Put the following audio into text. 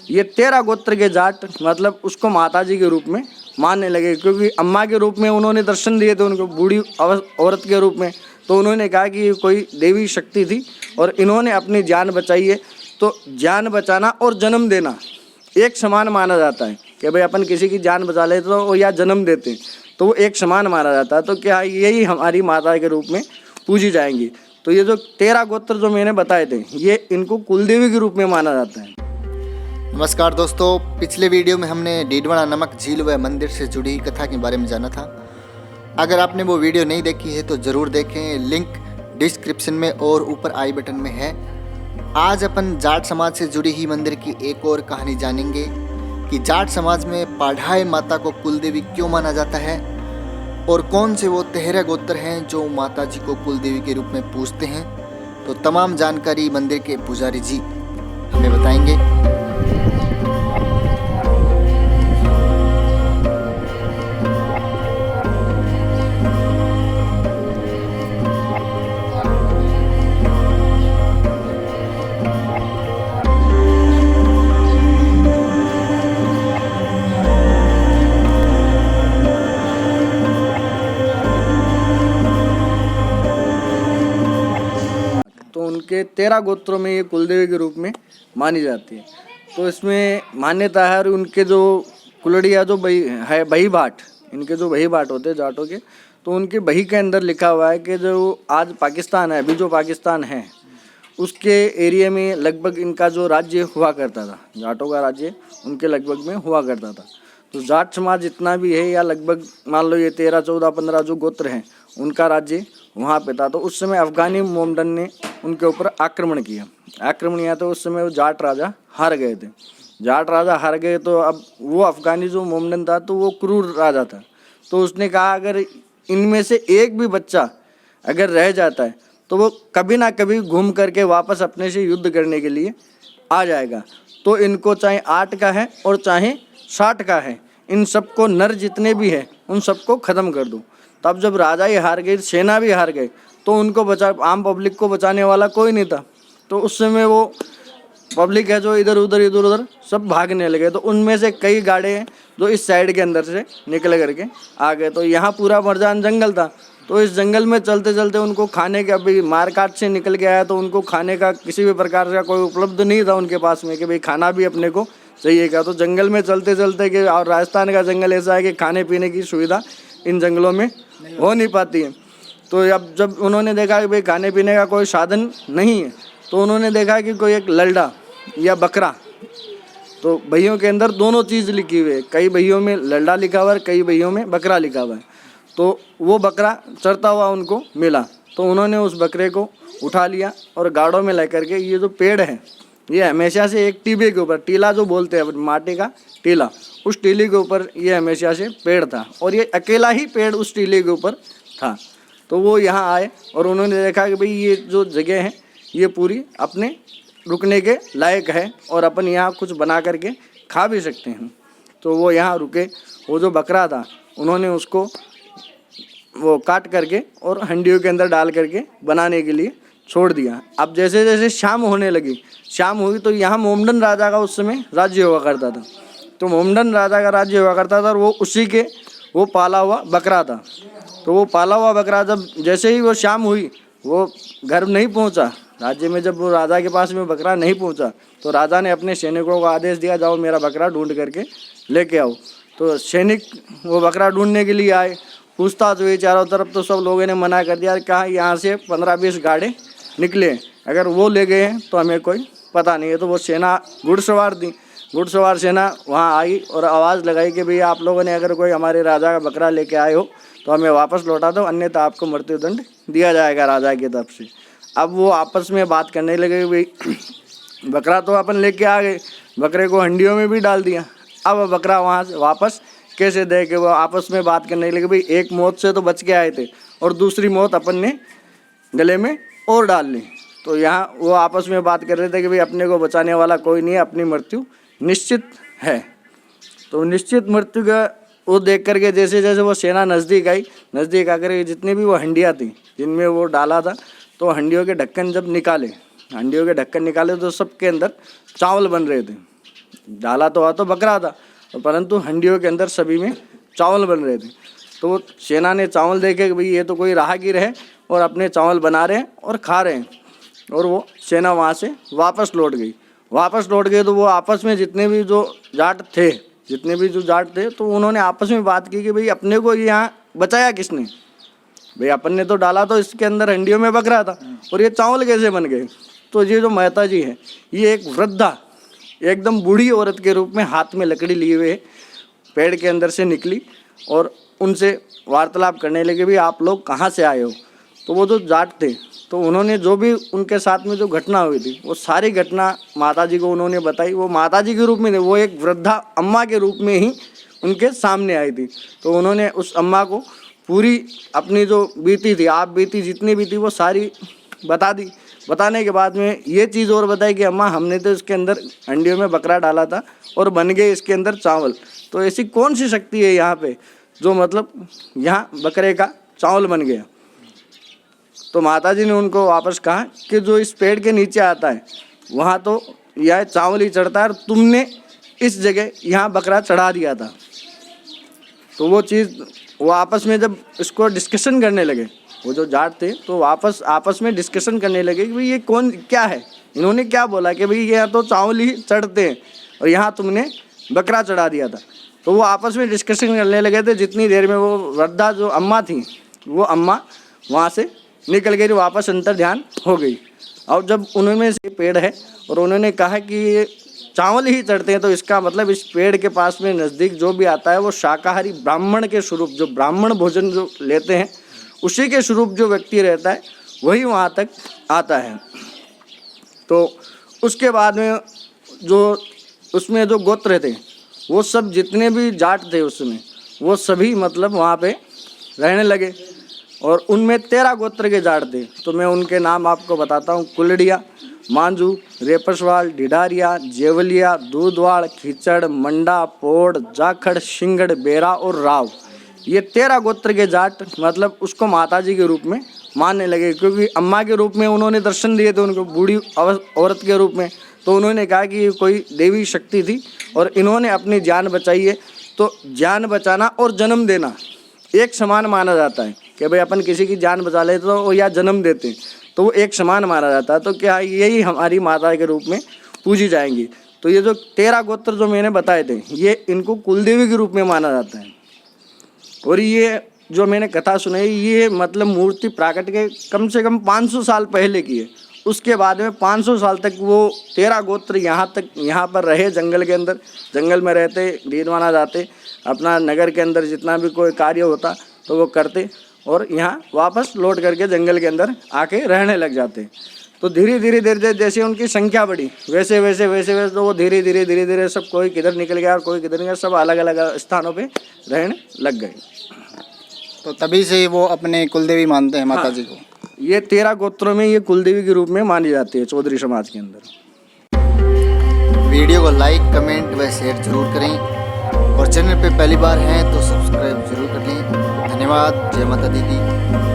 ये 13 गोत्र के जाट मतलब उसको माता जी के रूप में मानने लगे, क्योंकि अम्मा के रूप में उन्होंने दर्शन दिए थे उनको, बूढ़ी औरत के रूप में। तो उन्होंने कहा कि ये कोई देवी शक्ति थी और इन्होंने अपनी जान बचाई है। तो जान बचाना और जन्म देना एक समान माना जाता है कि भाई अपन किसी की जान बचा लेते तो या जन्म देते तो वो एक समान माना जाता है। तो क्या यही हमारी माता के रूप में पूजी जाएंगी। तो ये जो 13 गोत्र जो मैंने बताए थे ये इनको कुलदेवी के रूप में माना जाता है। नमस्कार दोस्तों, पिछले वीडियो में हमने डीडवाना नमक झील व मंदिर से जुड़ी कथा के बारे में जाना था। अगर आपने वो वीडियो नहीं देखी है तो ज़रूर देखें, लिंक डिस्क्रिप्शन में और ऊपर आई बटन में है। आज अपन जाट समाज से जुड़ी ही मंदिर की एक और कहानी जानेंगे कि जाट समाज में पाढ़ाई माता को कुलदेवी क्यों माना जाता है और कौन से वो 13 गोत्र हैं जो माता जी को कुलदेवी के रूप में पूजते हैं। तो तमाम जानकारी मंदिर के पुजारी जी हमें बताएंगे। तो उनके 13 गोत्रों में ये कुलदेवी के रूप में मानी जाती है। तो इसमें मान्यता है और उनके जो कुलड़िया जो बही बाट, इनके जो बही बाट होते हैं जाटों के, तो उनके बही के अंदर लिखा हुआ है कि जो आज पाकिस्तान है, अभी जो पाकिस्तान है उसके एरिया में लगभग इनका जो राज्य हुआ करता था, जाटों का राज्य उनके लगभग में हुआ करता था। तो जाट समाज जितना भी है या लगभग मान लो ये 13, 14, 15 जो गोत्र हैं उनका राज्य वहाँ पे था। तो उस समय अफगानी मोमडन ने उनके ऊपर आक्रमण किया तो उस समय वो जाट राजा हार गए थे। जाट राजा हार गए तो अब वो अफगानी जो मोमडन था तो वो क्रूर राजा था। तो उसने कहा अगर इनमें से एक भी बच्चा अगर रह जाता है तो वो कभी ना कभी घूम करके वापस अपने से युद्ध करने के लिए आ जाएगा। तो इनको चाहे 8 का है और चाहे 60 का है, इन सबको नर जितने भी हैं उन सबको ख़त्म कर दो। तब जब राजा ही हार गए, सेना भी हार गए, तो उनको आम पब्लिक को बचाने वाला कोई नहीं था। तो उस समय वो पब्लिक है जो इधर उधर सब भागने लगे। तो उनमें से कई गाड़े हैं जो इस साइड के अंदर से निकल करके आ गए। तो यहाँ पूरा मरजान जंगल था। तो इस जंगल में चलते चलते उनको खाने का भी मारकाट से निकल के आया, तो उनको खाने का किसी भी प्रकार का कोई उपलब्ध नहीं था उनके पास में कि भाई खाना भी अपने को चाहिए क्या। तो जंगल में चलते चलते कि और राजस्थान का जंगल ऐसा है कि खाने पीने की सुविधा इन जंगलों में हो नहीं पाती है। तो अब जब उन्होंने देखा कि भाई खाने पीने का कोई साधन नहीं है, तो उन्होंने देखा कि कोई एक लल्डा या बकरा, तो भैयों के अंदर दोनों चीज़ लिखी हुई है, कई भैयों में लल्डा लिखा हुआ है, कई भैयों में बकरा लिखा हुआ है। तो वो बकरा चरता हुआ उनको मिला, तो उन्होंने उस बकरे को उठा लिया और गाड़ों में लेकर के, ये जो पेड़ है ये हमेशा से एक टीबे के ऊपर, टीला जो बोलते हैं माटी का टीला, उस टीले के ऊपर ये हमेशा से पेड़ था और ये अकेला ही पेड़ उस टीले के ऊपर था। तो वो यहाँ आए और उन्होंने देखा कि भाई ये जो जगह है ये पूरी अपने रुकने के लायक है और अपन यहाँ कुछ बना करके खा भी सकते हैं। तो वो यहाँ रुके। वो जो बकरा था उन्होंने उसको वो काट करके और हंडियों के अंदर डाल करके बनाने के लिए छोड़ दिया। अब जैसे जैसे शाम होने लगी, शाम हुई तो यहाँ मोमडन राजा का उस समय राज्य हुआ करता था। तो मोमडन राजा का राज्य हुआ करता था और वो उसी के वो पाला हुआ बकरा था। तो वो पाला हुआ बकरा जब जैसे ही वो शाम हुई वो घर नहीं पहुँचा राज्य में, जब वो राजा के पास में बकरा नहीं पहुँचा तो राजा ने अपने सैनिकों को आदेश दिया, जाओ मेरा बकरा ढूंढ करके लेके आओ। तो सैनिक वो बकरा ढूंढने के लिए आए, पूछताछ हुई चारों तरफ, तो सब लोगों ने मना कर दिया, कहा यहाँ से 15-20 गाड़े निकले, अगर वो ले गए हैं तो हमें कोई पता नहीं है। तो वो सेना घुड़सवार थी, घुड़सवार सेना वहाँ आई और आवाज़ लगाई कि भैया आप लोगों ने अगर कोई हमारे राजा का बकरा लेके आए हो तो हमें वापस लौटा दो, अन्यथा आपको मृत्युदंड दिया जाएगा राजा की तरफ से। अब वो आपस में बात करने लगे, भाई बकरा तो अपन लेके आ गए, बकरे को हंडियों में भी डाल दिया, अब बकरा वहाँ से वापस कैसे दे के वो आपस में बात करने लगे। भाई एक मौत से तो बच के आए थे और दूसरी मौत अपन ने गले में और डाल ली। तो यहाँ वो आपस में बात कर रहे थे कि भाई अपने को बचाने वाला कोई नहीं है, अपनी मृत्यु निश्चित है। तो निश्चित मृत्यु का वो देख करके जैसे जैसे वो सेना नज़दीक आई, नज़दीक आकर के जितनी भी वो हंडियाँ थी जिनमें वो डाला था, तो हंडियों के ढक्कन जब निकाले, हंडियों के ढक्कन निकाले तो सबके अंदर चावल बन रहे थे। डाला तो बकरा था, परंतु हंडियों के अंदर सभी में चावल बन रहे थे। तो वो सेना ने चावल देखे कि भाई ये तो कोई राहगीर है और अपने चावल बना रहे हैं और खा रहे हैं, और वो सेना वहाँ से वापस लौट गई। तो वो आपस में जितने भी जो जाट थे तो उन्होंने आपस में बात की कि भाई अपने को यहाँ बचाया किसने, भाई अपन ने तो डाला तो इसके अंदर हंडियों में बकरा था और ये चावल कैसे बन गए। तो ये जो मेहता जी है, ये एक वृद्धा एकदम बूढ़ी औरत के रूप में हाथ में लकड़ी लिए हुए पेड़ के अंदर से निकली और उनसे वार्तालाप करने लगे, भी आप लोग कहाँ से आए हो। तो वो जो जाट थे तो उन्होंने जो भी उनके साथ में जो घटना हुई थी वो सारी घटना माताजी को उन्होंने बताई। वो माताजी के रूप में नहीं, वो एक वृद्धा अम्मा के रूप में ही उनके सामने आई थी। तो उन्होंने उस अम्मा को पूरी अपनी जो बीती थी, आप बीती जितनी भी थी वो सारी बता दी। बताने के बाद में ये चीज़ और बताई कि अम्मा हमने तो इसके अंदर हंडियों में बकरा डाला था और बन गए इसके अंदर चावल। तो ऐसी कौन सी शक्ति है यहाँ पे जो मतलब यहाँ बकरे का चावल बन गया। तो माताजी ने उनको वापस कहा कि जो इस पेड़ के नीचे आता है वहाँ तो यह चावल ही चढ़ता है और तुमने इस जगह यहाँ बकरा चढ़ा दिया था। तो वो चीज़ वो आपस में जब इसको डिस्कशन करने लगे, वो जो जाट थे तो आपस में डिस्कशन करने लगे कि भाई ये कौन क्या है, इन्होंने क्या बोला कि भाई यहाँ तो चावल ही चढ़ते हैं और यहाँ तुमने बकरा चढ़ा दिया था। तो वो आपस में डिस्कशन करने लगे थे। जितनी देर में वो वृद्धा जो अम्मा थी वो अम्मा वहाँ से निकल गई, वापस अंतर ध्यान हो गई। और जब उन्होंने से पेड़ है और उन्होंने कहा कि ये चावल ही चढ़ते हैं तो इसका मतलब इस पेड़ के पास में नज़दीक जो भी आता है वो शाकाहारी ब्राह्मण के स्वरूप, जो ब्राह्मण भोजन जो लेते हैं उसी के स्वरूप जो व्यक्ति रहता है वही वहाँ तक आता है। तो उसके बाद में जो उसमें जो गोत्र थे वो सब जितने भी जाट थे उसमें वो सभी मतलब वहाँ पे रहने लगे और उनमें 13 गोत्र के जाट थे। तो मैं उनके नाम आपको बताता हूँ। कुलड़िया, मांझू, रेपसवाल, ढिडारिया, जेवलिया, दूधवाड़, खिचड़, मंडा, पोड़, जाखड़, सिंगड़, बेरा और राव, ये 13 गोत्र के जाट मतलब उसको माताजी के रूप में मानने लगे, क्योंकि अम्मा के रूप में उन्होंने दर्शन दिए थे उनको बूढ़ी औरत के रूप में। तो उन्होंने कहा कि ये कोई देवी शक्ति थी और इन्होंने अपनी जान बचाई है। तो जान बचाना और जन्म देना एक समान माना जाता है कि भाई अपन किसी की जान बचा लेते तो या जन्म देते हैं तो वो एक समान माना जाता है। तो क्या यही हमारी माता के रूप में पूजी जाएंगी। तो ये जो 13 गोत्र जो मैंने बताए थे ये इनको कुलदेवी के रूप में माना जाता है। और ये जो मैंने कथा सुनाई ये मतलब मूर्ति प्राकट के कम से कम 500 साल पहले की है। उसके बाद में 500 साल तक वो 13 गोत्र यहाँ पर रहे, जंगल के अंदर, जंगल में रहते, डीडवाना जाते, अपना नगर के अंदर जितना भी कोई कार्य होता तो वो करते और यहाँ वापस लौट करके जंगल के अंदर आके रहने लग जाते। तो धीरे धीरे जैसे उनकी संख्या बढ़ी वैसे तो वो धीरे धीरे सब कोई किधर निकल गया और कोई किधर गया, सब अलग अलग स्थानों पे रहने लग गए। तो तभी से वो अपने कुलदेवी मानते हैं माता जी को। ये 13 गोत्रों में ये कुलदेवी के रूप में मानी जाती है चौधरी समाज के अंदर। वीडियो को लाइक, कमेंट व शेयर जरूर करें और चैनल पे पहली बार हैं तो सब्सक्राइब जरूर कर लें। धन्यवाद। जय माता दी की।